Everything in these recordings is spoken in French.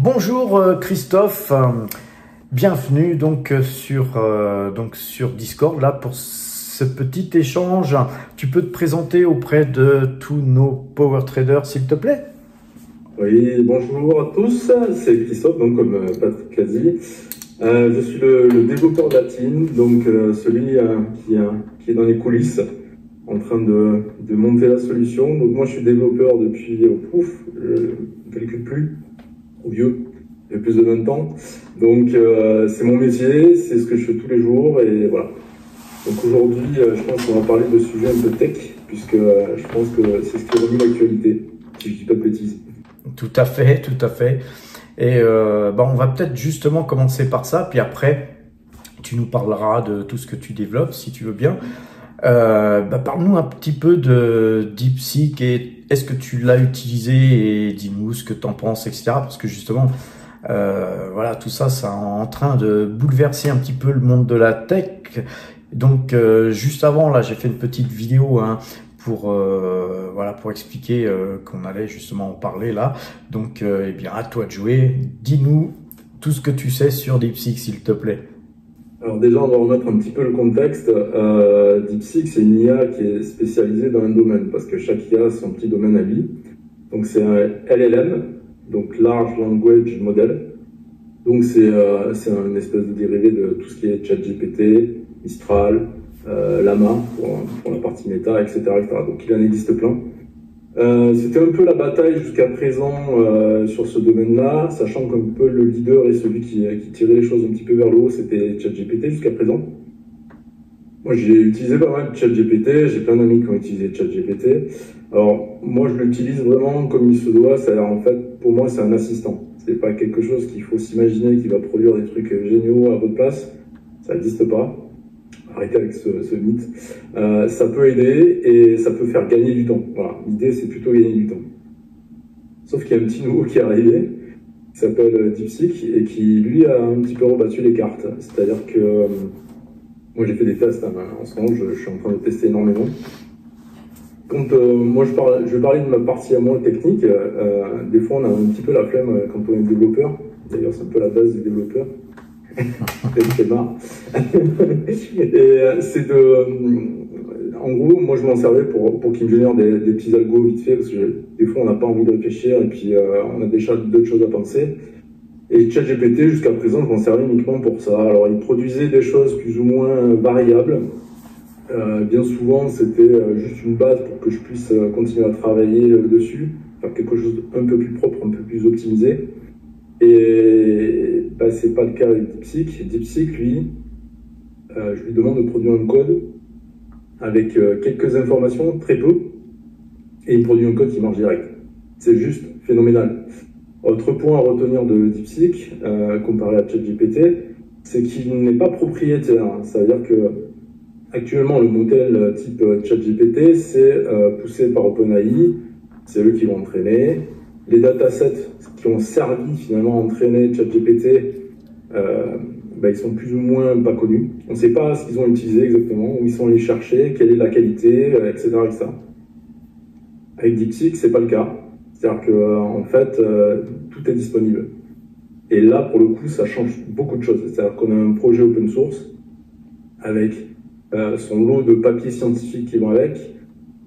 Bonjour Christophe, bienvenue sur Discord là pour ce petit échange. Tu peux te présenter auprès de tous nos power traders s'il te plaît? Oui, bonjour à tous, c'est Christophe, donc comme Patrick l'a dit. Je suis le développeur de la team, donc celui qui est dans les coulisses en train de monter la solution. Donc moi je suis développeur depuis, je ne calcule plus, au vieux, depuis plus de 20 ans. Donc c'est mon métier, c'est ce que je fais tous les jours et voilà. Donc aujourd'hui je pense qu'on va parler de sujets un peu tech, puisque je pense que c'est ce qui remue l'actualité, si je dis pas de bêtises. Tout à fait, tout à fait. Et on va peut-être justement commencer par ça, puis après tu nous parleras de tout ce que tu développes si tu veux bien. Parle-nous un petit peu de DeepSeek et est-ce que tu l'as utilisé et dis-nous ce que tu en penses, etc. Parce que justement, voilà, tout ça, c'est en train de bouleverser un petit peu le monde de la tech. Donc, juste avant, là, j'ai fait une petite vidéo pour expliquer qu'on allait justement en parler là. Donc, à toi de jouer. Dis-nous tout ce que tu sais sur DeepSeek, s'il te plaît. Alors déjà, on va remettre un petit peu le contexte. DeepSeek, c'est une IA qui est spécialisée dans un domaine, parce que chaque IA a son petit domaine à lui. Donc c'est un LLM, donc Large Language Model. Donc c'est une espèce de dérivé de tout ce qui est ChatGPT, Mistral, Llama pour la partie méta, etc., etc. Donc il en existe plein. C'était un peu la bataille jusqu'à présent sur ce domaine-là, sachant qu'un peu le leader et celui qui tirait les choses un petit peu vers le haut, c'était ChatGPT jusqu'à présent. Moi, j'ai utilisé pas mal de ChatGPT, j'ai plein d'amis qui ont utilisé ChatGPT. Alors, moi, je l'utilise vraiment comme il se doit, en fait, pour moi, c'est un assistant. C'est pas quelque chose qu'il faut s'imaginer qui va produire des trucs géniaux à votre place, ça n'existe pas. Arrêtez avec ce mythe. Ça peut aider et ça peut faire gagner du temps. Voilà, l'idée c'est plutôt gagner du temps. Sauf qu'il y a un petit nouveau qui est arrivé, qui s'appelle DeepSeek et qui lui a un petit peu rebattu les cartes. C'est-à-dire que moi j'ai fait des tests en ce moment, je suis en train de tester énormément. Quand moi je vais parler de ma partie à moi technique, des fois on a un petit peu la flemme quand on est développeur. D'ailleurs c'est un peu la base des développeurs. C'est marre. Et en gros, moi je m'en servais pour qu'il me génère des petits algos vite fait, parce que des fois on n'a pas envie de réfléchir et puis on a déjà d'autres choses à penser. Et ChatGPT, jusqu'à présent, je m'en servais uniquement pour ça. Alors il produisait des choses plus ou moins variables. Bien souvent, c'était juste une base pour que je puisse continuer à travailler dessus, faire quelque chose d'un peu plus propre, un peu plus optimisé. Et c'est pas le cas avec DeepSeek. DeepSeek, lui, je lui demande de produire un code avec quelques informations, très peu, et il produit un code qui marche direct. C'est juste phénoménal. Autre point à retenir de DeepSeek, comparé à ChatGPT, c'est qu'il n'est pas propriétaire. Ça veut dire que actuellement, le modèle type ChatGPT, c'est poussé par OpenAI, c'est eux qui vont entraîner. Les datasets qui ont servi finalement à entraîner ChatGPT, ils sont plus ou moins pas connus. On ne sait pas ce qu'ils ont utilisé exactement, où ils sont allés chercher, quelle est la qualité, etc., etc. Avec DeepSeek, c'est pas le cas. C'est-à-dire qu'en fait, tout est disponible. Et là, pour le coup, ça change beaucoup de choses. C'est-à-dire qu'on a un projet open source avec son lot de papiers scientifiques qui vont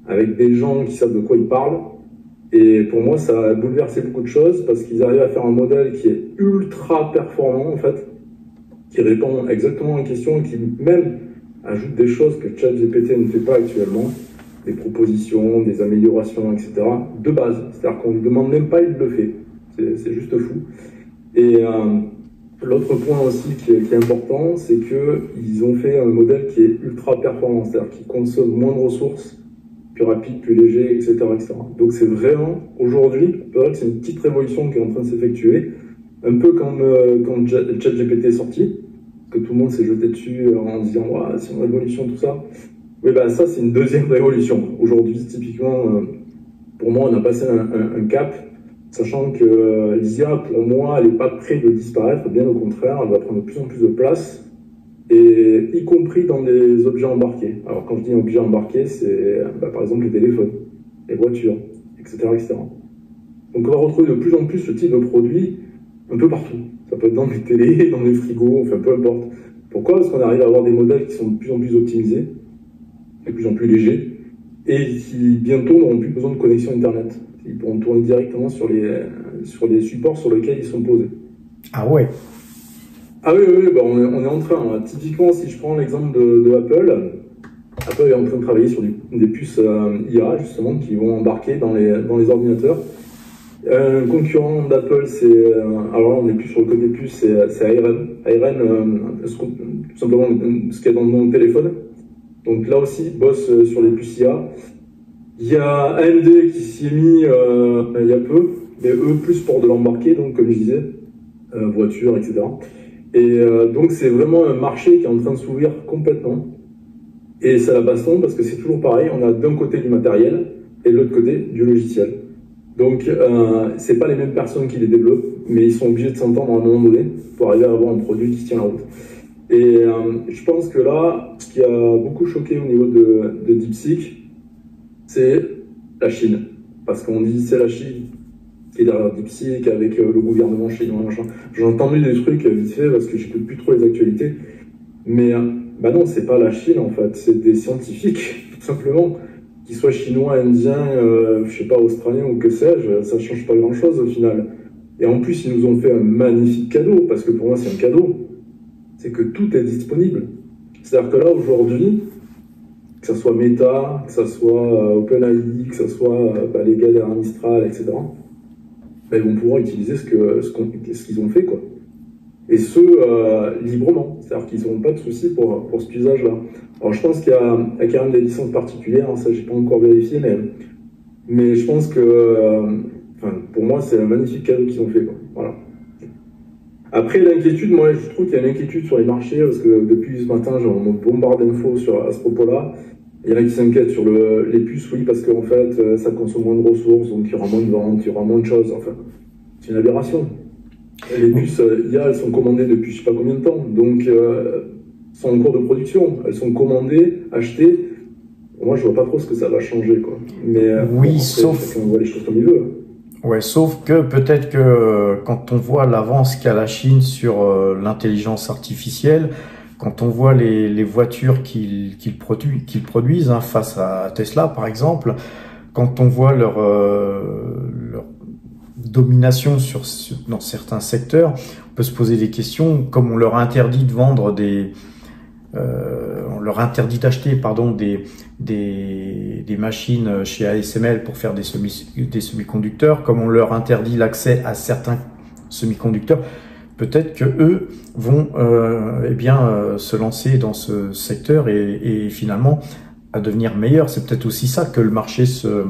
avec des gens qui savent de quoi ils parlent. Et pour moi, ça a bouleversé beaucoup de choses parce qu'ils arrivent à faire un modèle qui est ultra performant, en fait, qui répond exactement aux questions et qui même ajoute des choses que ChatGPT ne fait pas actuellement, des propositions, des améliorations, etc., de base. C'est-à-dire qu'on ne lui demande même pas, il le fait. C'est juste fou. Et l'autre point aussi qui est important, c'est qu'ils ont fait un modèle qui est ultra performant, c'est-à-dire qui consomme moins de ressources, plus rapide, plus léger, etc., etc. Donc c'est vraiment, aujourd'hui, on peut dire que c'est une petite révolution qui est en train de s'effectuer, un peu comme quand ChatGPT est sorti, que tout le monde s'est jeté dessus en disant « ouais, c'est une révolution, tout ça ». Oui, ça c'est une deuxième révolution. Aujourd'hui, typiquement, pour moi, on a passé un cap, sachant que l'IA, pour moi, elle n'est pas près de disparaître, bien au contraire, elle va prendre de plus en plus de place, et y compris dans des objets embarqués. Alors quand je dis objets embarqués, c'est par exemple les téléphones, les voitures, etc., etc. Donc on va retrouver de plus en plus ce type de produit un peu partout. Ça peut être dans les télés, dans les frigos, enfin peu importe. Pourquoi? Parce qu'on arrive à avoir des modèles qui sont de plus en plus optimisés, de plus en plus légers, et qui bientôt n'auront plus besoin de connexion Internet. Ils pourront tourner directement sur les supports sur lesquels ils sont posés. Ah ouais. Ah oui, bah on est en train. Typiquement, si je prends l'exemple de Apple, Apple est en train de travailler sur des puces IA, justement, qui vont embarquer dans les ordinateurs. Un concurrent d'Apple, alors là, on n'est plus sur le côté puce, c'est ARM. ARM, tout simplement ce qu'il y a dans mon téléphone. Donc là aussi, bosse sur les puces IA. Il y a AMD qui s'y est mis il y a peu, mais eux, plus pour de l'embarquer, donc comme je disais, voiture, etc. Et donc c'est vraiment un marché qui est en train de s'ouvrir complètement. Et c'est la baston parce que c'est toujours pareil, on a d'un côté du matériel et de l'autre côté du logiciel. Donc c'est pas les mêmes personnes qui les développent, mais ils sont obligés de s'entendre à un moment donné pour arriver à avoir un produit qui tient la route. Et je pense que là, ce qui a beaucoup choqué au niveau de DeepSeek, c'est la Chine. Parce qu'on dit c'est la Chine qui est derrière DeepSeek avec le gouvernement chinois, machin. J'ai entendu des trucs vite fait parce que j'écoute plus trop les actualités. Mais bah non, c'est pas la Chine en fait, c'est des scientifiques, tout simplement. Qu'ils soient chinois, indiens, je sais pas, australiens ou que sais-je, ça change pas grand chose au final. Et en plus, ils nous ont fait un magnifique cadeau, parce que pour moi c'est un cadeau. C'est que tout est disponible. C'est-à-dire que là aujourd'hui, que ça soit Meta, que ça soit OpenAI, que ça soit les gars derrière Mistral, etc., ils vont pouvoir utiliser ce qu'ils ont fait, quoi. Et ce, librement. C'est-à-dire qu'ils n'auront pas de soucis pour cet usage-là. Alors je pense qu'il y a quand même des licences particulières, hein, ça j'ai pas encore vérifié, mais je pense que, pour moi, c'est un magnifique cadeau qu'ils ont fait, quoi. Voilà. Après, l'inquiétude, moi, je trouve qu'il y a une inquiétude sur les marchés, parce que depuis ce matin, on me bombarde d'infos à ce propos-là. Il y en a qui s'inquiètent sur les puces, oui, parce qu'en fait, ça consomme moins de ressources, donc il y aura moins de ventes, il y aura moins de choses. Enfin, c'est une aberration. Les puces IA, elles sont commandées depuis je sais pas combien de temps, donc sont en cours de production. Elles sont commandées, achetées. Moi, je vois pas trop ce que ça va changer, quoi. Mais oui, après, sauf on voit les choses comme il veut. Ouais, sauf que peut-être que quand on voit l'avance qu'a la Chine sur l'intelligence artificielle, quand on voit les voitures qu'ils produisent hein, face à Tesla par exemple, quand on voit leur domination dans certains secteurs, on peut se poser des questions, comme on leur interdit de vendre on leur interdit d'acheter des machines chez ASML pour faire des semi-conducteurs, comme on leur interdit l'accès à certains semi-conducteurs. Peut-être que eux vont se lancer dans ce secteur et finalement à devenir meilleurs. C'est peut-être aussi ça que le marché se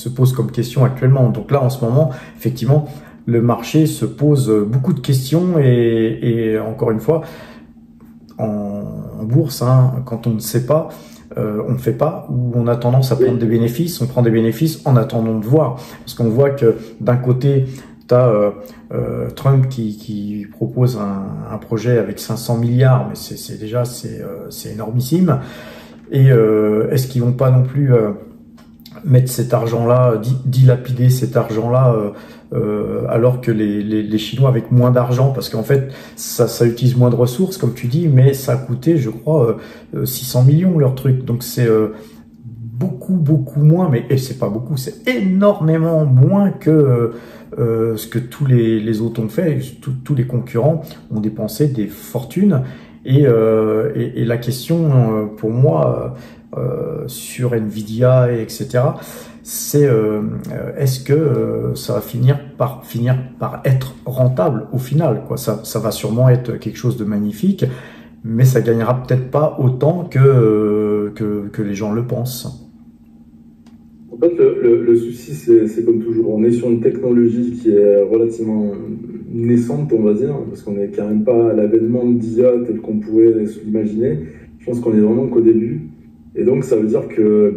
pose comme question actuellement. Donc là, en ce moment, effectivement, le marché se pose beaucoup de questions et encore une fois, en bourse, hein, quand on ne sait pas, on ne fait pas, ou on a tendance à prendre des bénéfices, on prend des bénéfices en attendant de voir. Parce qu'on voit que d'un côté, tu as Trump qui propose un projet avec 500 milliards, mais c'est énormissime. Et est-ce qu'ils vont pas non plus mettre cet argent-là, dilapider cet argent-là alors que les Chinois avec moins d'argent, parce qu'en fait ça utilise moins de ressources comme tu dis, mais ça a coûté je crois 600 millions leur truc, donc c'est beaucoup moins, et c'est pas beaucoup, c'est énormément moins que ce que tous les autres ont fait. Tous les concurrents ont dépensé des fortunes et la question pour moi sur Nvidia et etc. c'est est-ce que ça va finir par être rentable au final, quoi. Ça va sûrement être quelque chose de magnifique, mais ça gagnera peut-être pas autant que les gens le pensent. En fait, le souci, c'est comme toujours, on est sur une technologie qui est relativement naissante, on va dire, parce qu'on n'est quand même pas à l'avènement d'IA tel qu'on pourrait l'imaginer. Je pense qu'on est vraiment qu'au début. Et donc, ça veut dire que,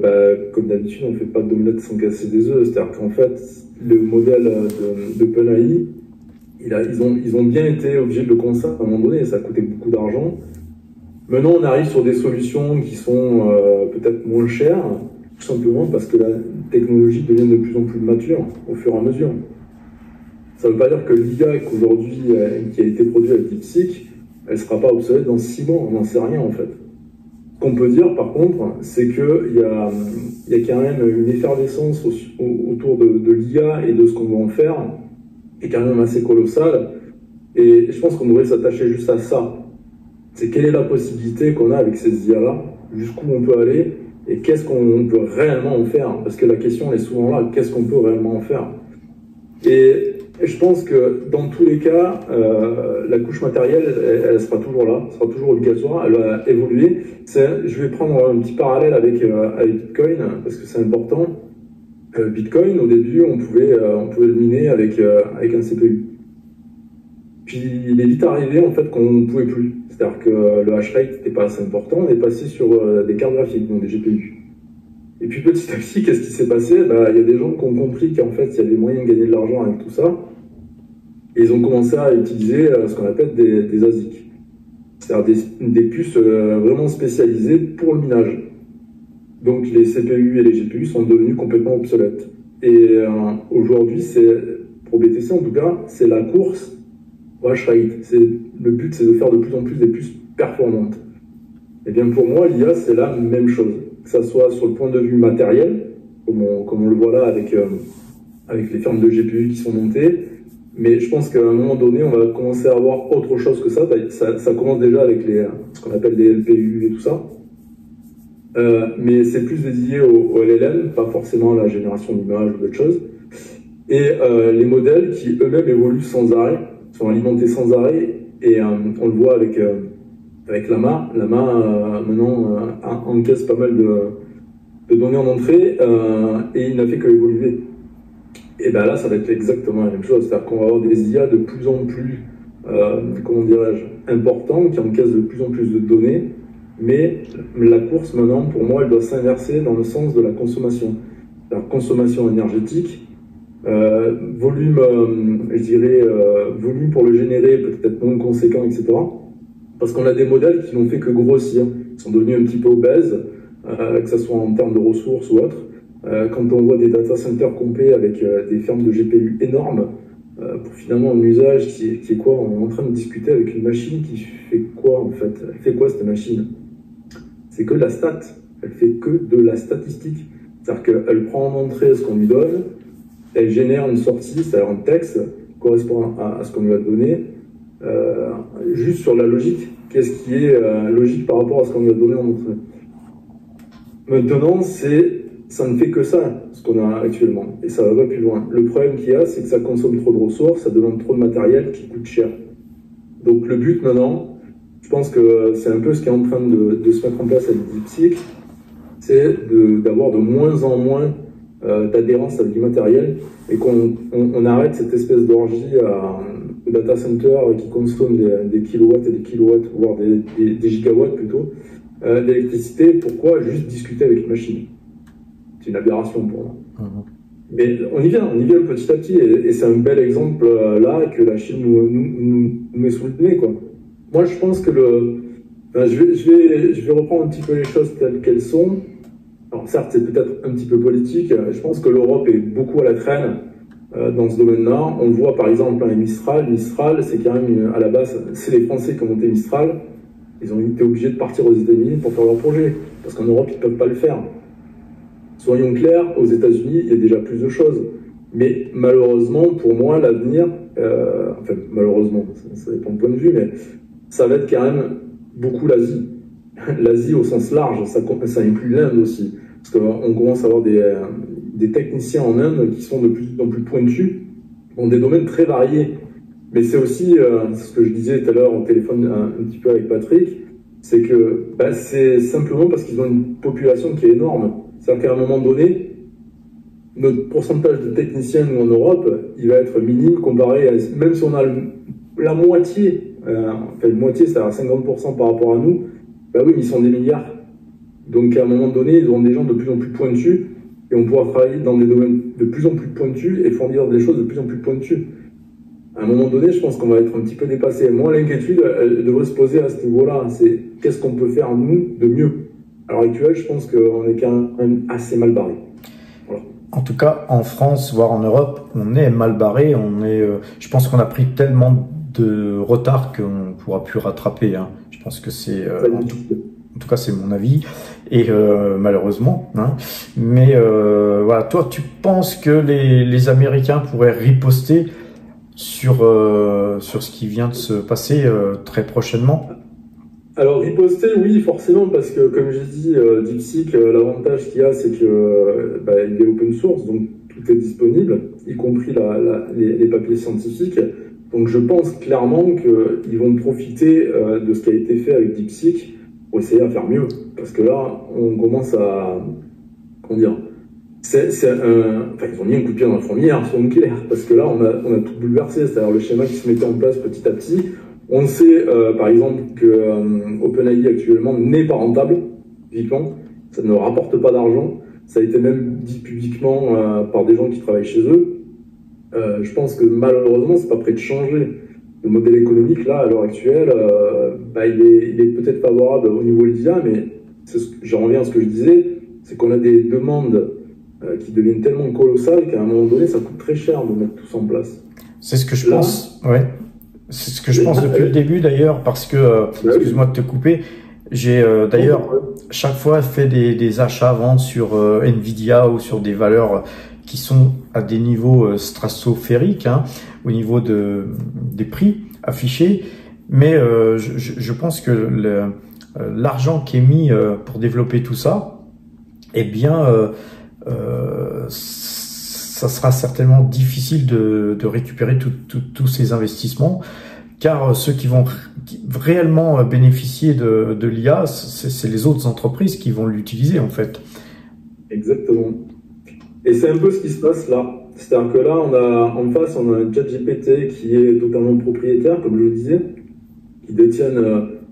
comme d'habitude, on ne fait pas d'omelette sans casser des œufs. C'est-à-dire qu'en fait, le modèle d'OpenAI, ils ont bien été obligés de le concevoir à un moment donné, et ça a coûté beaucoup d'argent. Maintenant, on arrive sur des solutions qui sont peut-être moins chères, tout simplement parce que la technologie devient de plus en plus mature au fur et à mesure. Ça ne veut pas dire que l'IA qu'aujourd'hui, qui a été produite avec DeepSeek, elle ne sera pas obsolète dans 6 mois, on n'en sait rien en fait. Ce qu'on peut dire par contre, c'est qu'il y a quand même une effervescence autour de l'IA et de ce qu'on va en faire, qui est quand même assez colossale. Et je pense qu'on devrait s'attacher juste à ça. C'est quelle est la possibilité qu'on a avec ces IA-là, jusqu'où on peut aller, et qu'est-ce qu'on peut réellement en faire. Parce que la question est souvent là, qu'est-ce qu'on peut réellement en faire. Et je pense que dans tous les cas, la couche matérielle, elle sera toujours là, sera toujours obligatoire, elle va évoluer. Je vais prendre un petit parallèle avec Bitcoin, parce que c'est important. Bitcoin, au début, on pouvait le miner avec un CPU. Puis il est vite arrivé en fait qu'on ne pouvait plus. C'est-à-dire que le hash rate n'était pas assez important, on est passé sur des cartes graphiques, donc des GPU. Et puis petit à petit, qu'est-ce qui s'est passé? Il y a des gens qui ont compris qu'en fait, il y avait moyen de gagner de l'argent avec tout ça. Et ils ont commencé à utiliser ce qu'on appelle des ASIC. C'est-à-dire des puces vraiment spécialisées pour le minage. Donc les CPU et les GPU sont devenus complètement obsolètes. Et aujourd'hui, pour BTC en tout cas, c'est la course au hash rate. Le but, c'est de faire de plus en plus des puces performantes. Et bien pour moi, l'IA, c'est la même chose. Que ça soit sur le point de vue matériel, comme on le voit là avec les fermes de GPU qui sont montées, mais je pense qu'à un moment donné, on va commencer à avoir autre chose que ça. Ça commence déjà avec ce qu'on appelle des LPU et tout ça. Mais c'est plus dédié au LLM, pas forcément à la génération d'images ou d'autres choses. Et les modèles qui eux-mêmes évoluent sans arrêt, sont alimentés sans arrêt, et on le voit avec Llama. Llama maintenant encaisse pas mal de données en entrée, et il n'a fait que évoluer. Et bien là, ça va être exactement la même chose, c'est-à-dire qu'on va avoir des IA de plus en plus, comment dirais-je, importants, qui encaissent de plus en plus de données, mais la course maintenant, pour moi, elle doit s'inverser dans le sens de la consommation. C'est-à-dire consommation énergétique, volume, je dirais, volume pour le générer, peut-être moins conséquent, etc. Parce qu'on a des modèles qui n'ont fait que grossir, ils sont devenus un petit peu obèses, que ce soit en termes de ressources ou autres. Quand on voit des data centers complets avec des fermes de GPU énormes, pour finalement un usage qui est quoi? On est en train de discuter avec une machine qui fait quoi en fait? Elle fait quoi cette machine? C'est que de la stat, elle fait que de la statistique. C'est-à-dire qu'elle prend en entrée ce qu'on lui donne, elle génère une sortie, c'est-à-dire un texte qui correspond à ce qu'on lui a donné, juste sur la logique. Qu'est-ce qui est logique par rapport à ce qu'on lui a donné en entrée? Maintenant, ça ne fait que ça, ce qu'on a actuellement, et ça va pas plus loin. Le problème qu'il y a, c'est que ça consomme trop de ressources, ça demande trop de matériel qui coûte cher. Donc le but maintenant, je pense que c'est un peu ce qui est en train de se mettre en place avec DeepSeek, c'est d'avoir de moins en moins d'adhérence avec du matériel, et qu'on arrête cette espèce d'orgie au data center qui consomme des kilowatts et des kilowatts, voire des gigawatts plutôt, d'électricité. Pourquoi juste discuter avec une machine? C'est une aberration pour moi. Mais on y vient petit à petit, et c'est un bel exemple là que la Chine nous met sous le nez, quoi. Moi, je pense que je vais reprendre un petit peu les choses telles qu'elles sont. Alors certes, c'est peut-être un petit peu politique. Je pense que l'Europe est beaucoup à la traîne dans ce domaine-là. On voit par exemple Mistral. Mistral, c'est quand même à la base, c'est les Français qui ont monté Mistral. Ils ont été obligés de partir aux États-Unis pour faire leur projet, parce qu'en Europe, ils ne peuvent pas le faire. Soyons clairs, aux États-Unis, il y a déjà plus de choses. Mais malheureusement, pour moi, l'avenir, enfin malheureusement, ça dépend de point de vue, mais ça va être quand même beaucoup l'Asie. L'Asie au sens large, ça inclut l'Inde aussi. Parce qu'on commence à avoir des techniciens en Inde qui sont de plus en plus pointus, dans des domaines très variés. Mais c'est aussi, ce que je disais tout à l'heure au téléphone un petit peu avec Patrick, c'est que c'est simplement parce qu'ils ont une population qui est énorme. C'est-à-dire qu'à un moment donné, notre pourcentage de techniciens, nous, en Europe, il va être minime comparé à... Même si on a la moitié, enfin une moitié, c'est-à-dire 50% par rapport à nous, oui, mais ils sont des milliards. Donc à un moment donné, ils auront des gens de plus en plus pointus, et on pourra travailler dans des domaines de plus en plus pointus et fournir des choses de plus en plus pointues. À un moment donné, je pense qu'on va être un petit peu dépassé. Moi, l'inquiétude, elle devrait se poser à ce niveau-là. C'est qu'est-ce qu'on peut faire, nous, de mieux? À l'heure actuelle, je pense qu'on est quand même assez mal barré. Voilà. En tout cas, en France, voire en Europe, on est mal barré. Je pense qu'on a pris tellement de retard qu'on ne pourra plus rattraper. Hein. Je pense que c'est, en tout cas, c'est mon avis. Et malheureusement. Hein. Mais voilà, toi, tu penses que les Américains pourraient riposter sur ce qui vient de se passer très prochainement? Alors, riposter, oui, forcément, parce que, comme j'ai dit, DeepSeek, l'avantage qu'il y a, c'est que il est open source, donc tout est disponible, y compris les papiers scientifiques. Donc, je pense clairement qu'ils vont profiter de ce qui a été fait avec DeepSeek pour essayer à faire mieux. Parce que là, on commence à... Comment dire? Enfin, ils ont mis un coup de pied dans la fourmilière, soyons clairs, parce que là, on a tout bouleversé, c'est-à-dire le schéma qui se mettait en place petit à petit. On sait, par exemple, que OpenAI actuellement n'est pas rentable, typiquement. Ça ne rapporte pas d'argent. Ça a été même dit publiquement par des gens qui travaillent chez eux. Je pense que malheureusement, c'est pas prêt de changer. Le modèle économique, là, à l'heure actuelle, il est peut-être favorable au niveau de l'IA, mais j'en reviens à ce que je disais, c'est qu'on a des demandes qui deviennent tellement colossales qu'à un moment donné, ça coûte très cher de mettre tout ça en place. C'est ce que je pense, ouais. C'est ce que je pense depuis le début d'ailleurs, parce que, excuse-moi de te couper, j'ai d'ailleurs chaque fois fait des achats-ventes sur Nvidia ou sur des valeurs qui sont à des niveaux stratosphériques, hein, au niveau des prix affichés. Mais je pense que l'argent qui est mis pour développer tout ça, eh bien, ça sera certainement difficile de récupérer tous ces investissements, car ceux qui vont réellement bénéficier de l'IA, c'est les autres entreprises qui vont l'utiliser en fait. Exactement. Et c'est un peu ce qui se passe là. C'est-à-dire que là, en face, on a un ChatGPT qui est totalement propriétaire, comme je le disais, qui détiennent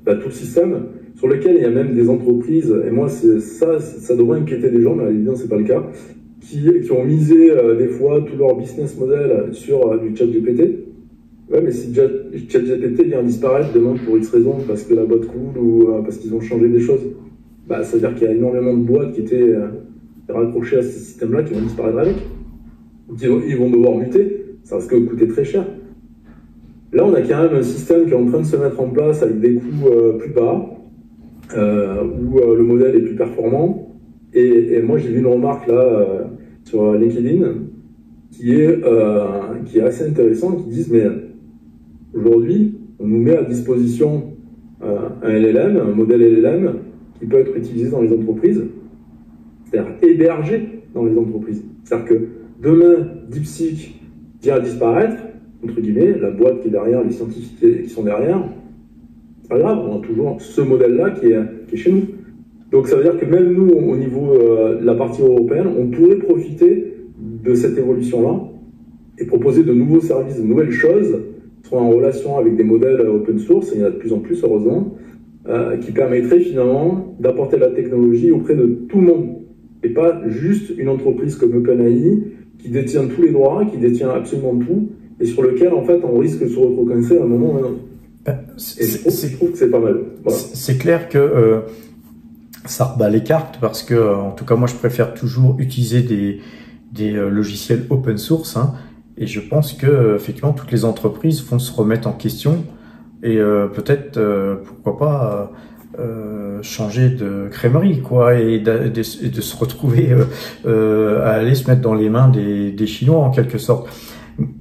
tout le système, sur lequel il y a même des entreprises, et moi, ça devrait inquiéter des gens, mais à l'évidence, c'est pas le cas, qui ont misé des fois tout leur business model sur du ChatGPT. Ouais, mais si ChatGPT vient disparaître demain pour X raison, parce que la boîte coule ou parce qu'ils ont changé des choses, ça veut dire qu'il y a énormément de boîtes qui étaient raccrochées à ce système-là qui vont disparaître avec. Ils vont devoir muter, ça risque de coûter très cher. Là, on a quand même un système qui est en train de se mettre en place avec des coûts plus bas, où le modèle est plus performant. Et moi, j'ai vu une remarque là sur LinkedIn qui est assez intéressante, qui disent mais aujourd'hui, on nous met à disposition un LLM, un modèle LLM qui peut être utilisé dans les entreprises, c'est-à-dire hébergé dans les entreprises. C'est-à-dire que demain, DeepSeek vient à disparaître, entre guillemets, la boîte qui est derrière, les scientifiques qui sont derrière, c'est pas grave, on a toujours ce modèle-là qui est chez nous. Donc ça veut dire que même nous, au niveau de la partie européenne, on pourrait profiter de cette évolution-là et proposer de nouveaux services, de nouvelles choses, qui seront en relation avec des modèles open source, et il y en a de plus en plus heureusement, qui permettraient finalement d'apporter la technologie auprès de tout le monde, et pas juste une entreprise comme OpenAI qui détient tous les droits, qui détient absolument tout, et sur lequel en fait on risque de se retrouver à un moment ou à un autre. Et je trouve que c'est pas mal. Voilà. C'est clair que ça rebat les cartes, parce que en tout cas moi je préfère toujours utiliser des logiciels open source, hein, et je pense que effectivement toutes les entreprises vont se remettre en question et peut-être pourquoi pas changer de crèmerie quoi, et de se retrouver à aller se mettre dans les mains des Chinois en quelque sorte.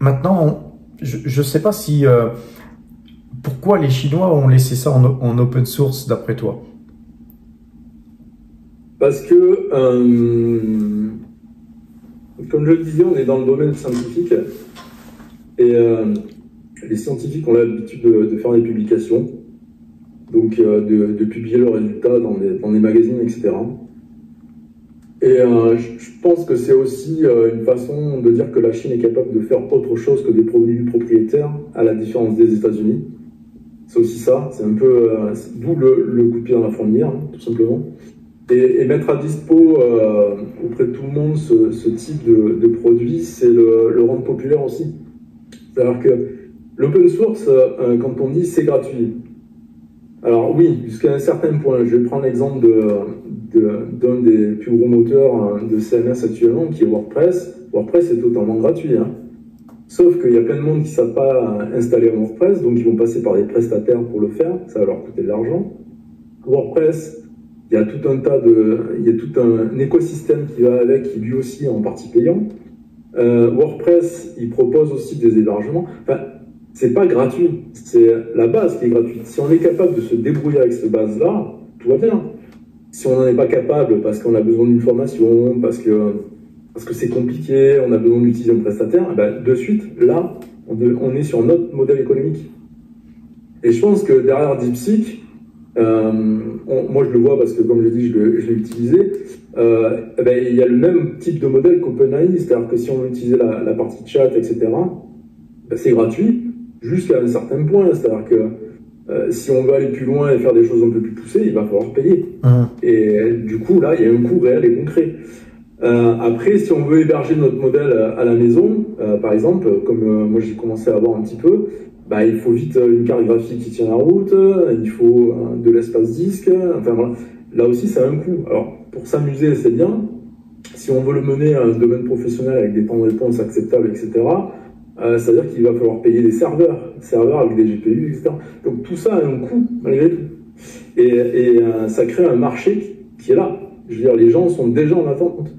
Maintenant, je sais pas si pourquoi les Chinois ont laissé ça en open source d'après toi? Parce que, comme je le disais, on est dans le domaine scientifique et les scientifiques ont l'habitude de faire des publications, donc de publier leurs résultats dans des magazines, etc. Et je pense que c'est aussi une façon de dire que la Chine est capable de faire autre chose que des produits propriétaires, à la différence des États-Unis. C'est aussi ça, c'est un peu d'où le coup de pied dans la fourmilière, hein, tout simplement. Et mettre à dispo auprès de tout le monde ce type de produit, c'est le rendre populaire aussi. C'est-à-dire que l'open source, quand on dit c'est gratuit, Alors oui, jusqu'à un certain point. Je vais prendre l'exemple d'un des plus gros moteurs de CMS actuellement, qui est WordPress. WordPress est totalement gratuit, hein. Sauf qu'il y a plein de monde qui ne savent pas installer un WordPress, donc ils vont passer par des prestataires pour le faire, ça va leur coûter de l'argent. WordPress, il y a tout un écosystème qui va avec, qui lui aussi est en partie payant. WordPress, il propose aussi des hébergements. Enfin, c'est pas gratuit, c'est la base qui est gratuite. Si on est capable de se débrouiller avec cette base-là, tout va bien. Si on n'en est pas capable parce qu'on a besoin d'une formation, parce que c'est compliqué, on a besoin d'utiliser un prestataire, eh ben, de suite, là, on est sur notre modèle économique. Et je pense que derrière DeepSeek, moi je le vois parce que, comme je l'ai dit, je l'ai utilisé, eh ben, il y a le même type de modèle qu'OpenAI, c'est-à-dire que si on veut utiliser la partie chat, etc., ben, c'est gratuit jusqu'à un certain point, c'est-à-dire que si on veut aller plus loin et faire des choses un peu plus poussées, il va falloir payer. Et du coup, là, il y a un coût réel et concret. Après, si on veut héberger notre modèle à la maison, par exemple, comme moi j'ai commencé à avoir un petit peu, bah, il faut vite une carte graphique qui tient la route, il faut de l'espace disque, enfin voilà. Là aussi, ça a un coût. Alors, pour s'amuser, c'est bien. Si on veut le mener à un domaine professionnel avec des temps de réponse acceptables, etc., c'est-à-dire qu'il va falloir payer des serveurs avec des GPU, etc. Donc tout ça a un coût, malgré tout. Et ça crée un marché qui est là. Je veux dire, les gens sont déjà en attente.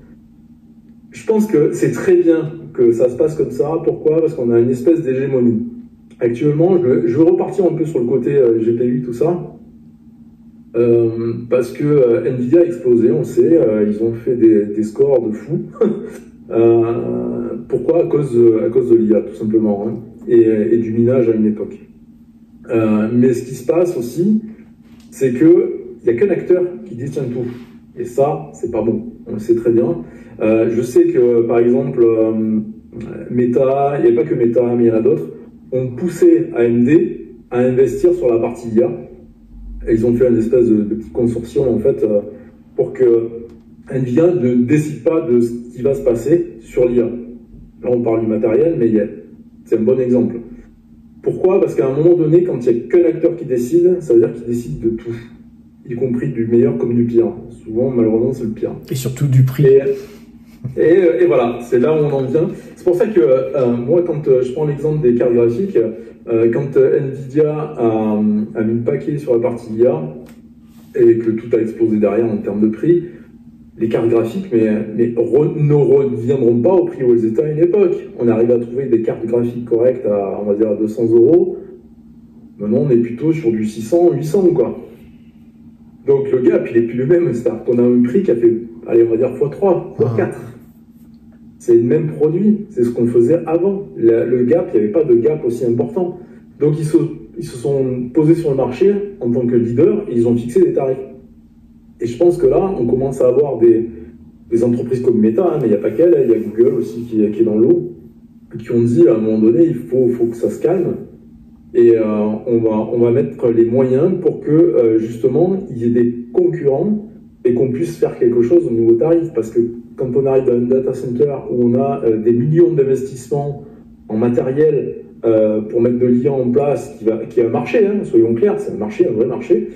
Je pense que c'est très bien que ça se passe comme ça. Pourquoi? Parce qu'on a une espèce d'hégémonie. Actuellement, je veux repartir un peu sur le côté GPU, tout ça. Parce que Nvidia a explosé, on sait, ils ont fait des scores de fou. Pourquoi? À cause de l'IA, tout simplement, hein, et du minage à une époque. Mais ce qui se passe aussi, c'est qu'il n'y a qu'un acteur qui détient tout. Et ça, c'est pas bon. On le sait très bien. Je sais que, par exemple, Meta, il n'y a pas que Meta, mais il y en a d'autres, ont poussé AMD à investir sur la partie IA. Et ils ont fait une espèce de petit consortium, en fait, pour que Nvidia ne décide pas de ce qui va se passer sur l'IA. Là, on parle du matériel, mais c'est un bon exemple. Pourquoi? Parce qu'à un moment donné, quand il n'y a qu'un acteur qui décide, ça veut dire qu'il décide de tout, y compris du meilleur comme du pire. Souvent, malheureusement, c'est le pire. Et surtout du prix. Et voilà, c'est là où on en vient. C'est pour ça que moi, quand je prends l'exemple des cartes graphiques, quand Nvidia a mis le paquet sur la partie IA et que tout a explosé derrière en termes de prix, les cartes graphiques ne reviendront pas au prix où elles étaient à une époque. On arrive à trouver des cartes graphiques correctes à, on va dire, à 200 €. Maintenant, on est plutôt sur du 600, 800, quoi. Donc le gap, il n'est plus le même. C'est-à-dire qu'on a un prix qui a fait, allez, on va dire x3, x4. C'est le même produit, c'est ce qu'on faisait avant. Le gap, il n'y avait pas de gap aussi important. Donc ils se sont posés sur le marché en tant que leader et ils ont fixé des tarifs. Et je pense que là, on commence à avoir des entreprises comme Meta, hein, mais il n'y a pas qu'elle, il y a Google aussi qui est dans l'eau, qui ont dit à un moment donné, il faut que ça se calme. Et on va mettre les moyens pour que justement il y ait des concurrents et qu'on puisse faire quelque chose au niveau tarif. Parce que quand on arrive dans un data center où on a des millions d'investissements en matériel pour mettre de l'IA en place, qui a un marché, hein, soyons clairs, c'est un marché, un vrai marché,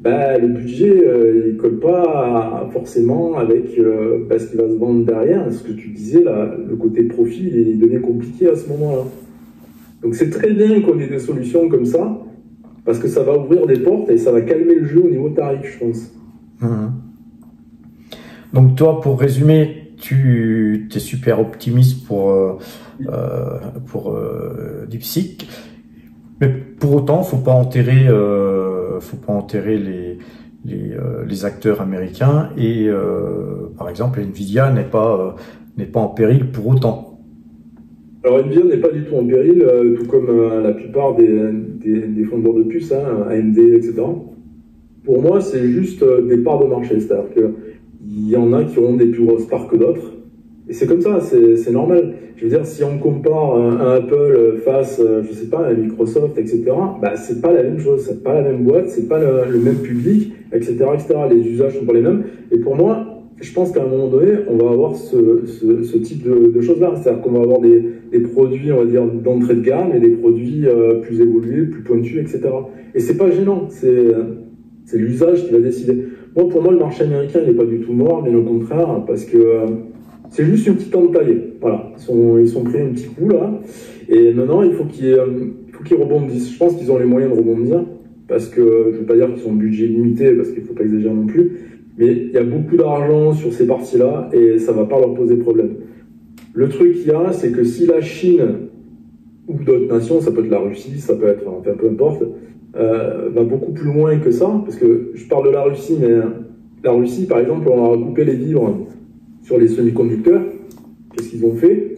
bah, le budget il colle pas forcément avec ce qui va se vendre derrière. Ce que tu disais, là, le côté profit, il devient compliqué à ce moment-là. Donc c'est très bien qu'on ait des solutions comme ça, parce que ça va ouvrir des portes et ça va calmer le jeu au niveau tarif, je pense. Donc toi, pour résumer, tu es super optimiste pour DeepSeek, mais pour autant, faut pas enterrer les acteurs américains et par exemple, Nvidia n'est pas en péril pour autant. Alors Nvidia n'est pas du tout en péril, tout comme la plupart des fondeurs de puces, hein, AMD, etc. Pour moi, c'est juste des parts de marché, c'est-à-dire qu'il y en a qui auront des plus grosses parts que d'autres, et c'est comme ça, c'est normal. Je veux dire, si on compare un Apple face, je sais pas, à Microsoft, etc., bah, c'est pas la même chose, c'est pas la même boîte, c'est pas le même public, etc., etc. Les usages sont pas les mêmes, et pour moi, je pense qu'à un moment donné, on va avoir ce type de choses-là. C'est-à-dire qu'on va avoir des produits, on va dire, d'entrée de gamme et des produits plus évolués, plus pointus, etc. Et c'est pas gênant, c'est l'usage qui va décider. Moi, pour moi, le marché américain, il n'est pas du tout mort, mais au contraire, parce que c'est juste une petite entaille. Voilà, ils sont pris un petit coup là, et maintenant, il faut qu'ils rebondissent. Je pense qu'ils ont les moyens de rebondir, parce que je ne veux pas dire qu'ils ont un budget limité, parce qu'il ne faut pas exagérer non plus, mais il y a beaucoup d'argent sur ces parties-là, et ça ne va pas leur poser problème. Le truc qu'il y a, c'est que si la Chine ou d'autres nations, ça peut être la Russie, ça peut être, enfin, peu importe, va beaucoup plus loin que ça, parce que je parle de la Russie, mais la Russie, par exemple, on a coupé les vivres sur les semi-conducteurs. Qu'est-ce qu'ils ont fait?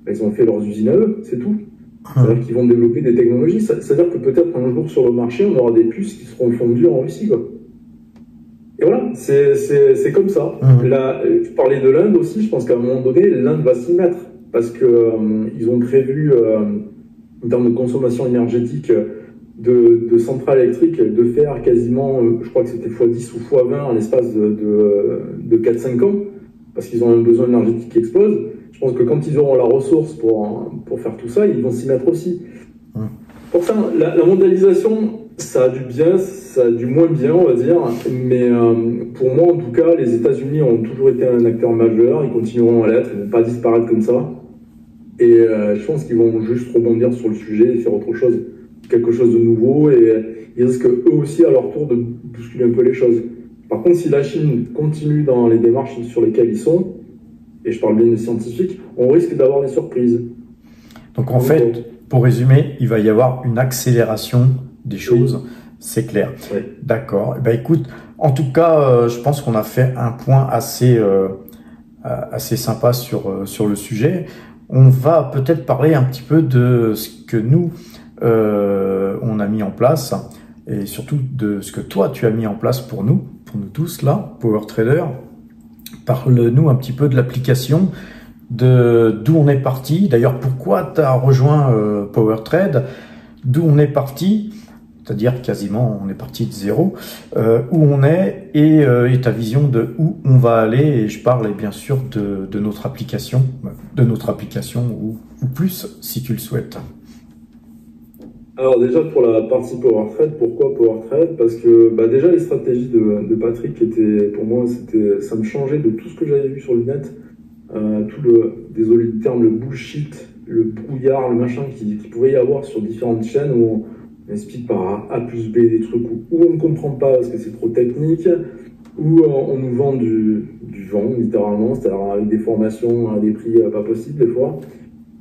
Ils ont fait leurs usines à eux, c'est tout. C'est-à-dire qu'ils vont développer des technologies. C'est-à-dire que peut-être un jour sur le marché, on aura des puces qui seront fondues en Russie, quoi. Et voilà, c'est comme ça. Là, tu parlais de l'Inde aussi, je pense qu'à un moment donné, l'Inde va s'y mettre, parce que ils ont prévu, en termes de consommation énergétique, de centrales électriques, de faire quasiment, je crois que c'était x10 ou x20 en l'espace de 4-5 ans, parce qu'ils ont un besoin énergétique qui explose. Je pense que quand ils auront la ressource pour faire tout ça, ils vont s'y mettre aussi. Pour ça, la mondialisation, ça a du bien, ça a du moins bien, on va dire, mais pour moi, en tout cas, les États-Unis ont toujours été un acteur majeur, ils continueront à l'être, ils ne vont pas disparaître comme ça, et je pense qu'ils vont juste rebondir sur le sujet et faire autre chose, quelque chose de nouveau, et ils risquent eux aussi à leur tour de bousculer un peu les choses. Par contre, si la Chine continue dans les démarches sur lesquelles ils sont, et je parle bien des scientifiques, on risque d'avoir des surprises. Donc en fait, pour résumer, il va y avoir une accélération des choses, c'est clair. Oui. D'accord. Ben écoute, en tout cas, je pense qu'on a fait un point assez sympa sur le sujet. On va peut-être parler un petit peu de ce que nous on a mis en place, et surtout de ce que toi tu as mis en place pour nous tous là, Power Trader. Parle-nous un petit peu de l'application, d'où on est parti. D'ailleurs, pourquoi tu as rejoint PowerTrade, d'où on est parti, c'est-à-dire quasiment on est parti de zéro, où on est et ta vision de où on va aller. Et je parle bien sûr de notre application, ou plus si tu le souhaites. Alors déjà pour la partie PowerTrade, pourquoi PowerTrade? Parce que déjà les stratégies de Patrick étaient, pour moi, ça me changeait de tout ce que j'avais vu sur le net, désolé du terme, le bullshit, le brouillard, le machin qui pouvait y avoir sur différentes chaînes où on explique par A plus B des trucs où on ne comprend pas parce que c'est trop technique, où on nous vend du vent littéralement, c'est-à-dire avec des formations à des prix pas possibles des fois.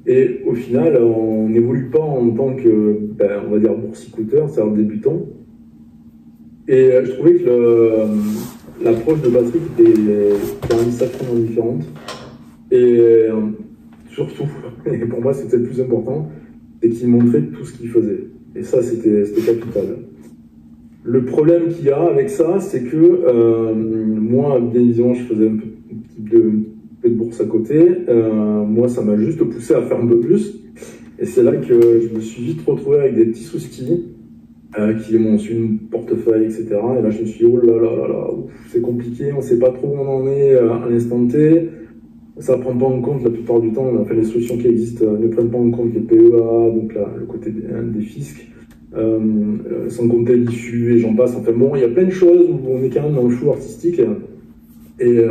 Et au final, on n'évolue pas en tant que, on va dire, boursicoteur, c'est-à-dire débutant. Et je trouvais que l'approche de Patrick était quand même sacrément différente. Et surtout, et pour moi c'était le plus important, c'est qu'il montrait tout ce qu'il faisait. Et ça, c'était capital. Le problème qu'il y a avec ça, c'est que moi, bien évidemment, je faisais un peu de bourse à côté. Moi, ça m'a juste poussé à faire un peu plus. Et c'est là que je me suis vite retrouvé avec des petits soucis qui m'ont suivi mon portefeuille, etc. Et là, je me suis dit, oh là là là là, c'est compliqué, on ne sait pas trop où on en est à l'instant T. Ça ne prend pas en compte, la plupart du temps, les solutions qui existent ne prennent pas en compte les PEA, donc là, le côté des fiscs, sans compter l'issue et j'en passe. Enfin bon, il y a plein de choses où on est quand même dans le flou artistique et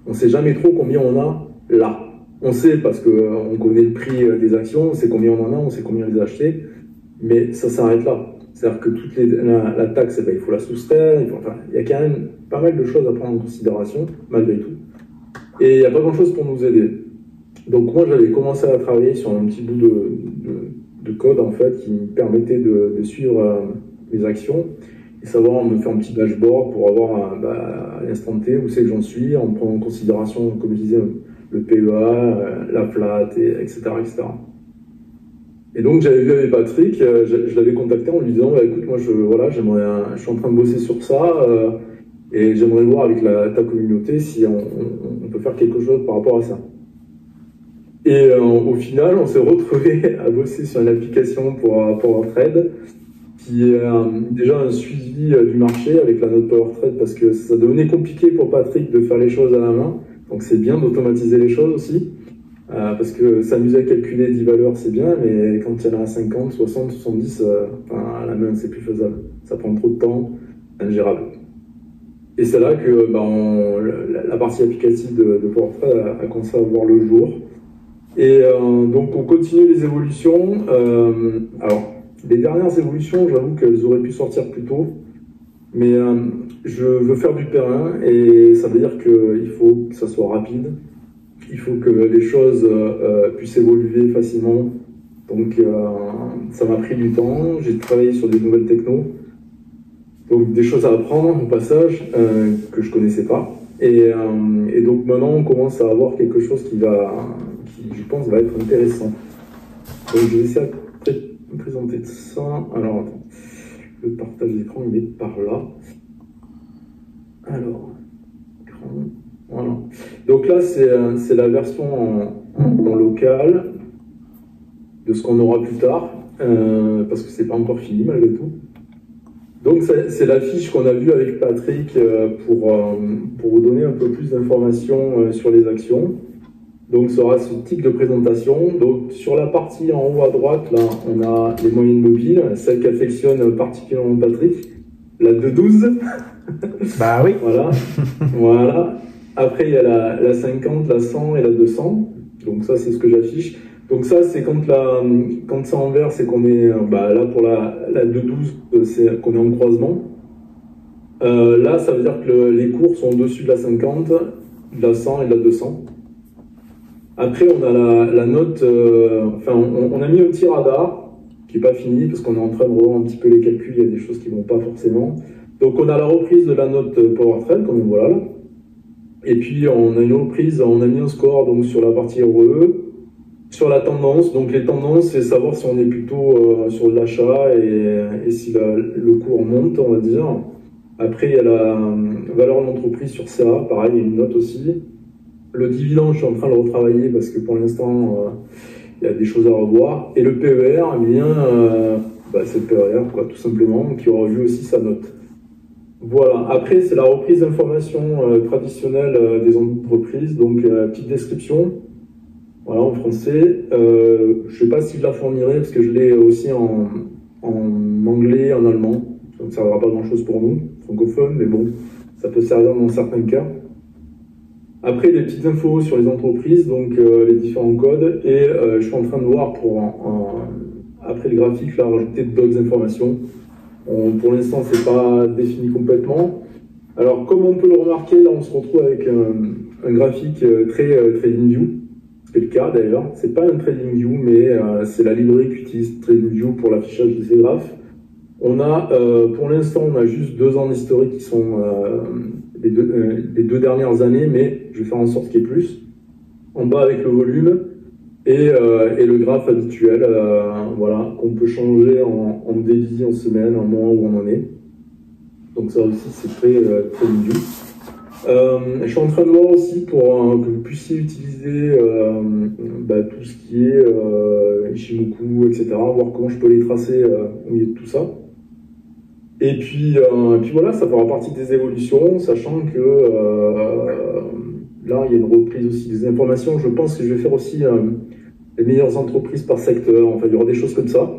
on ne sait jamais trop combien on a là. On sait parce qu'on connaît le prix des actions, on sait combien on en a, on sait combien les acheter, mais ça s'arrête là. C'est-à-dire que la taxe, il faut la soustraire, il y a quand même pas mal de choses à prendre en considération, malgré tout. Et il n'y a pas grand-chose pour nous aider. Donc moi, j'avais commencé à travailler sur un petit bout de code, en fait, qui me permettait de suivre mes actions et savoir me faire un petit dashboard pour avoir à l'instant T où c'est que j'en suis, en prenant en considération, comme je disais, le PEA, la flat, etc., etc. Et donc j'avais vu avec Patrick, je l'avais contacté en lui disant écoute, moi je suis en train de bosser sur ça et j'aimerais voir avec ta communauté si on peut faire quelque chose par rapport à ça. Et au final, on s'est retrouvé à bosser sur une application pour PowerTrade qui est déjà un suivi du marché avec la note PowerTrade, parce que ça devenait compliqué pour Patrick de faire les choses à la main. Donc c'est bien d'automatiser les choses aussi, parce que s'amuser à calculer 10 valeurs, c'est bien, mais quand il y en a 50, 60, 70, à la main, c'est plus faisable. Ça prend trop de temps, ingérable. Et c'est là que la partie applicative de PowerTrade a commencé à voir le jour. Et donc on continue les évolutions. Alors, les dernières évolutions, j'avoue qu'elles auraient pu sortir plus tôt, mais je veux faire du terrain et ça veut dire qu'il faut que ça soit rapide, il faut que les choses puissent évoluer facilement. Donc ça m'a pris du temps, j'ai travaillé sur des nouvelles technos, donc des choses à apprendre au passage que je connaissais pas. Et donc maintenant on commence à avoir quelque chose qui je pense va être intéressant. Donc je vais essayer de présenter ça. Alors attends, le partage d'écran il est par là. Alors, écran, voilà. Donc là c'est la version en local de ce qu'on aura plus tard, parce que c'est pas encore fini malgré tout. Donc c'est la fiche qu'on a vue avec Patrick pour vous donner un peu plus d'informations sur les actions. Donc ça aura ce type de présentation. Donc sur la partie en haut à droite, là, on a les moyennes mobiles, celle qu'affectionne particulièrement Patrick, la 212. Bah oui. Voilà. Voilà. Après il y a la 50, la 100 et la 200. Donc ça c'est ce que j'affiche. Donc ça c'est quand c'est en vert, c'est qu'on est là pour la 212, c'est qu'on est en croisement. Là ça veut dire que les cours sont au-dessus de la 50, de la 100 et de la 200. Après, on a la note, on a mis un petit radar qui n'est pas fini parce qu'on est en train de revoir un petit peu les calculs, il y a des choses qui ne vont pas forcément. Donc, on a la reprise de la note PowerTrade, comme on voit là. Et puis, on a une reprise, on a mis un score donc, sur la partie RE, sur la tendance. Donc, les tendances, c'est savoir si on est plutôt sur de l'achat et si le cours monte, on va dire. Après, il y a la valeur d'entreprise sur CA, pareil, il y a une note aussi. Le dividende, je suis en train de le retravailler parce que pour l'instant, il y a des choses à revoir. Et le PER, eh bien, c'est le PER, quoi, tout simplement, qui aura vu aussi sa note. Voilà. Après, c'est la reprise d'informations traditionnelle des entreprises. Donc, petite description. Voilà, en français. Je ne sais pas si je la fournirai parce que je l'ai aussi en anglais, en allemand. Ça ne servira pas grand-chose pour nous, francophones, mais bon, ça peut servir dans certains cas. Après, des petites infos sur les entreprises, donc les différents codes, et je suis en train de voir après le graphique, là, rajouter d'autres informations. Pour l'instant, c'est pas défini complètement. Alors, comme on peut le remarquer, là, on se retrouve avec un graphique très TradingView. C'est le cas d'ailleurs. C'est pas un TradingView, mais c'est la librairie qu'utilise TradingView pour l'affichage de ces graphes. On a, pour l'instant, on a juste 2 ans d'historique qui sont les deux dernières années, mais je vais faire en sorte qu'il y ait plus. En bas avec le volume et le graphe habituel, voilà, qu'on peut changer en daily, en semaine, en mois où on en est. Donc ça aussi c'est très view. Je suis en train de voir aussi pour que vous puissiez utiliser tout ce qui est Ishimoku, etc. Voir comment je peux les tracer au milieu de tout ça. Et puis voilà, ça fera partie des évolutions, sachant que là, il y a une reprise aussi des informations. Je pense que je vais faire aussi les meilleures entreprises par secteur. Enfin, il y aura des choses comme ça.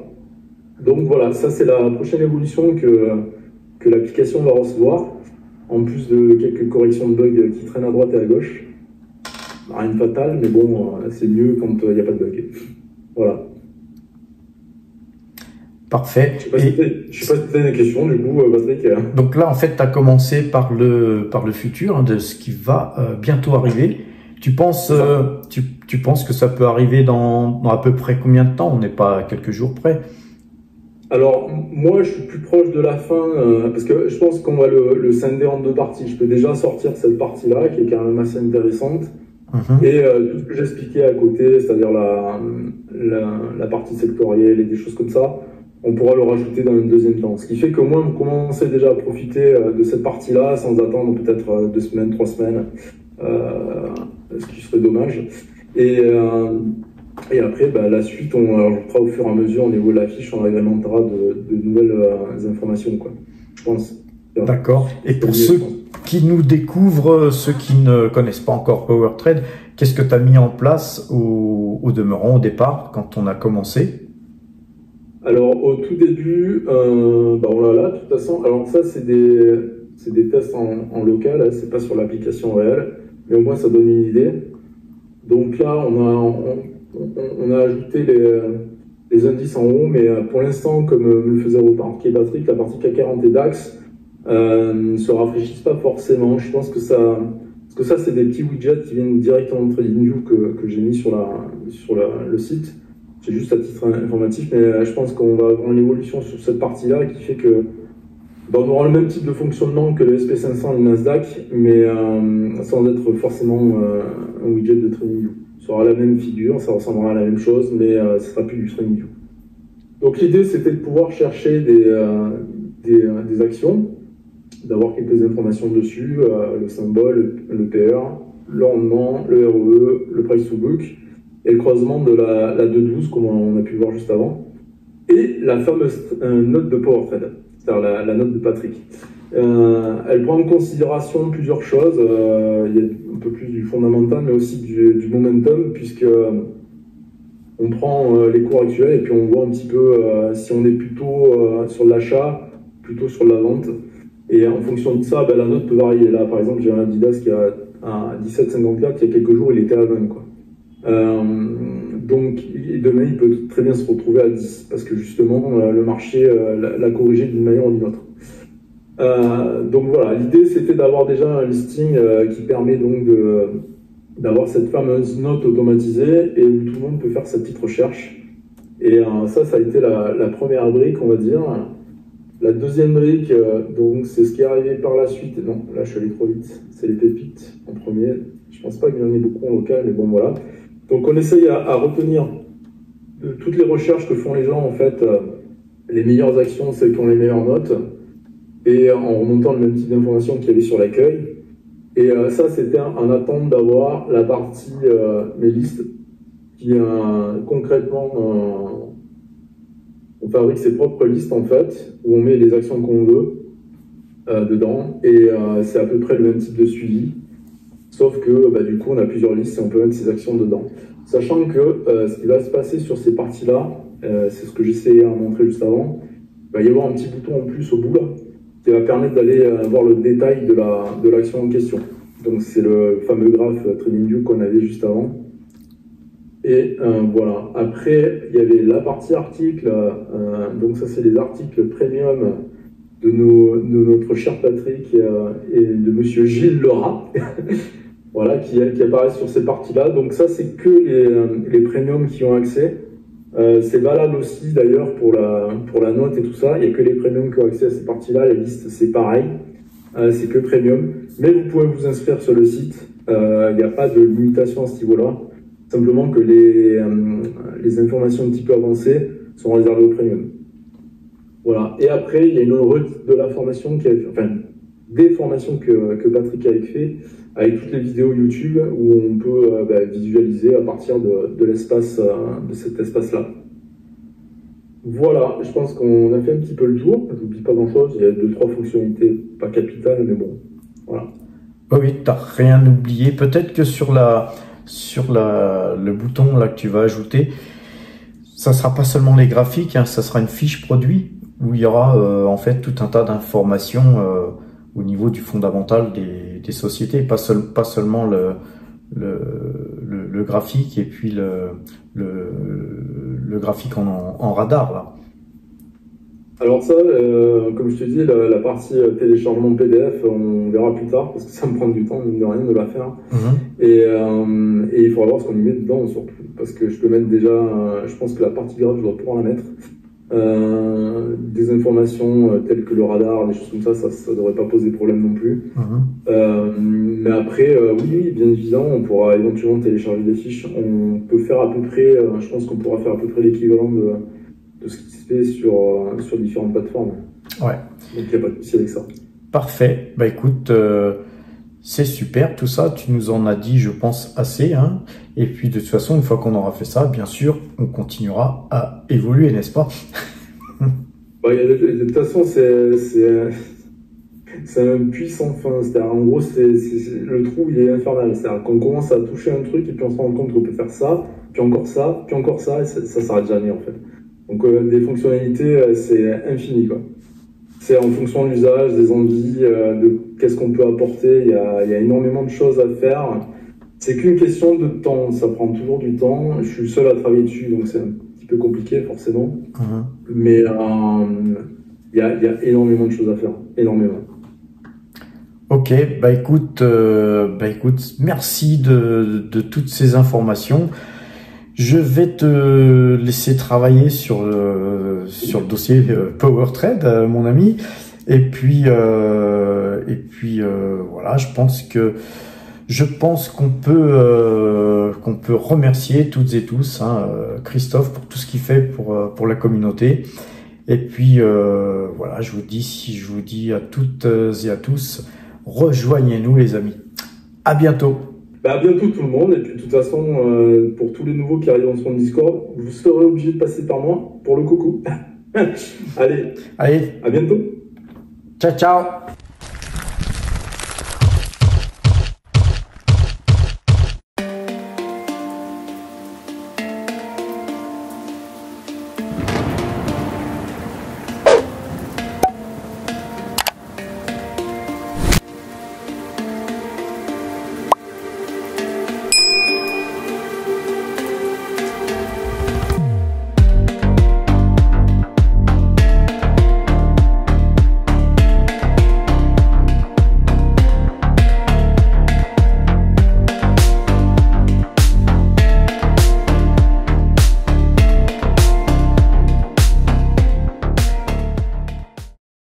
Donc voilà, ça c'est la prochaine évolution que l'application va recevoir, en plus de quelques corrections de bugs qui traînent à droite et à gauche. Rien de fatal, mais bon, c'est mieux quand il n'y a pas de bugs. Voilà. Parfait. Je ne sais pas si tu as des questions, du coup, Patrick. Donc là, en fait, tu as commencé par le futur, de ce qui va bientôt arriver. Tu penses que ça peut arriver dans à peu près combien de temps? On n'est pas à quelques jours près. Alors, moi, je suis plus proche de la fin, parce que je pense qu'on va le scinder en 2 parties. Je peux déjà sortir cette partie-là, qui est quand même assez intéressante. Et tout ce que j'expliquais à côté, c'est-à-dire la partie sectorielle et des choses comme ça, on pourra le rajouter dans un deuxième temps. Ce qui fait que moi, vous commencez déjà à profiter de cette partie-là sans attendre peut-être 2 semaines, 3 semaines, ce qui serait dommage. Et Et après, la suite, on rajoutera au fur et à mesure, au niveau de la fiche, on agrémentera de nouvelles informations, quoi. Je pense. D'accord. Et pour ceux qui nous découvrent, ceux qui ne connaissent pas encore PowerTrade, qu'est-ce que tu as mis en place au demeurant, au départ, quand on a commencé? Alors, au tout début, voilà, de toute façon, alors ça, c'est des tests en local, hein, c'est pas sur l'application réelle, mais au moins ça donne une idée. Donc là, on a ajouté les indices en haut, mais pour l'instant, comme me le faisait remarquer Patrick, la partie CAC 40 et DAX ne se rafraîchissent pas forcément. Je pense que parce que ça, c'est des petits widgets qui viennent directement de TradingView que j'ai mis sur le site. C'est juste à titre informatif, mais je pense qu'on va avoir une évolution sur cette partie-là qui fait que on aura le même type de fonctionnement que le SP500 et le Nasdaq, mais sans être forcément un widget de TradingView. Ça aura la même figure, ça ressemblera à la même chose, mais ce sera plus du TradingView. Donc l'idée, c'était de pouvoir chercher des actions, d'avoir quelques informations dessus, le symbole, le PR, le rendement, le ROE, le price to book, et le croisement de la 212, comme on a pu le voir juste avant, et la fameuse note de PowerTrade, c'est-à-dire la note de Patrick. Elle prend en considération plusieurs choses. Il y a un peu plus du fondamental, mais aussi du momentum, puisque on prend les cours actuels et puis on voit un petit peu si on est plutôt sur l'achat, plutôt sur la vente. Et en fonction de ça, la note peut varier. Là, par exemple, j'ai un Adidas qui a à 17,54, il y a quelques jours, il était à 20, quoi. Donc, demain, il peut très bien se retrouver à 10, parce que justement, le marché l'a corrigé d'une manière ou d'une autre. Donc voilà, l'idée c'était d'avoir déjà un listing qui permet donc d'avoir cette fameuse note automatisée et où tout le monde peut faire sa petite recherche. Et ça a été la première brique, on va dire. La deuxième brique, donc c'est ce qui est arrivé par la suite. Non, là je suis allé trop vite. C'est les pépites en premier. Je pense pas qu'il y en ait beaucoup en local, mais bon voilà. Donc on essaye à retenir de toutes les recherches que font les gens en fait, les meilleures actions, celles qui ont les meilleures notes, et en remontant le même type d'informations qu'il y avait sur l'accueil. Et ça, c'était en attente d'avoir la partie mes listes, qui concrètement, on fabrique ses propres listes en fait, où on met les actions qu'on veut dedans, et c'est à peu près le même type de suivi, sauf que du coup, on a plusieurs listes et on peut mettre ses actions dedans. Sachant que ce qui va se passer sur ces parties-là, c'est ce que j'essayais de montrer juste avant, il va y avoir un petit bouton en plus au bout là, qui va permettre d'aller voir le détail de l'action en question. Donc c'est le fameux graphe TradingView qu'on avait juste avant. Et voilà. Après, il y avait la partie articles. Donc ça, c'est les articles premium de notre cher Patrick et de monsieur Gilles Lerat. Voilà, qui apparaissent sur ces parties-là. Donc ça, c'est que les premiums qui ont accès. C'est valable aussi d'ailleurs pour la note et tout ça. Il n'y a que les premiums qui ont accès à ces parties-là. Les listes, c'est pareil. C'est que premium. Mais vous pouvez vous inscrire sur le site. Il n'y a pas de limitation à ce niveau-là. Simplement que les informations un petit peu avancées sont réservées au premium. Voilà. Et après, il y a une redite de la formation des formations que Patrick avait fait avec toutes les vidéos YouTube où on peut visualiser à partir de l'espace, de cet espace-là. Voilà, je pense qu'on a fait un petit peu le tour. Je n'oublie pas grand-chose. Il y a 2-3 fonctionnalités pas capitales, mais bon, voilà. Oui, tu n'as rien oublié. Peut-être que sur le bouton là que tu vas ajouter, ça sera pas seulement les graphiques, hein, ça sera une fiche produit où il y aura en fait tout un tas d'informations au niveau du fondamental des sociétés, pas seulement le graphique et puis le graphique en radar là. Alors ça, comme je te dis, la partie téléchargement PDF, on verra plus tard parce que ça me prend du temps, mine de rien, de la faire. Et il faudra voir ce qu'on y met dedans surtout, parce que je peux mettre déjà, je pense que la partie graphe, je dois pouvoir la mettre. Des informations telles que le radar, des choses comme ça devrait pas poser problème non plus. Mais après, oui, bien évidemment, on pourra éventuellement télécharger des fiches. On peut faire à peu près, je pense qu'on pourra faire à peu près l'équivalent de ce qui se fait sur différentes plateformes. Ouais. Donc il n'y a pas de souci avec ça. Parfait. Écoute, C'est super, tout ça, tu nous en as dit, je pense, assez, hein. Et puis, de toute façon, une fois qu'on aura fait ça, bien sûr, on continuera à évoluer, n'est-ce pas? Bah, de toute façon, c'est un puits sans fin. C'est-à-dire, en gros, le trou, il est infernal. C'est-à-dire qu'on commence à toucher un truc et puis on se rend compte qu'on peut faire ça, puis encore ça, puis encore ça, et ça s'arrête jamais, en fait. Donc, des fonctionnalités, c'est infini, quoi. C'est en fonction de l'usage, des envies, de qu'est-ce qu'on peut apporter. Il y a énormément de choses à faire. C'est qu'une question de temps. Ça prend toujours du temps. Je suis le seul à travailler dessus, donc c'est un petit peu compliqué, forcément. Mais il y a énormément de choses à faire. Énormément. Ok, bah écoute, merci de toutes ces informations. Je vais te laisser travailler sur le dossier PowerTrade, mon ami. Et puis voilà, je pense qu'on peut remercier toutes et tous, hein, Christophe, pour tout ce qu'il fait pour la communauté. Et puis voilà, je vous dis à toutes et à tous, rejoignez-nous les amis. À bientôt. Bah, à bientôt tout le monde. Et puis de toute façon, pour tous les nouveaux qui arrivent sur le Discord, vous serez obligés de passer par moi pour le coucou. Allez, Allez, à bientôt. ciao ciao.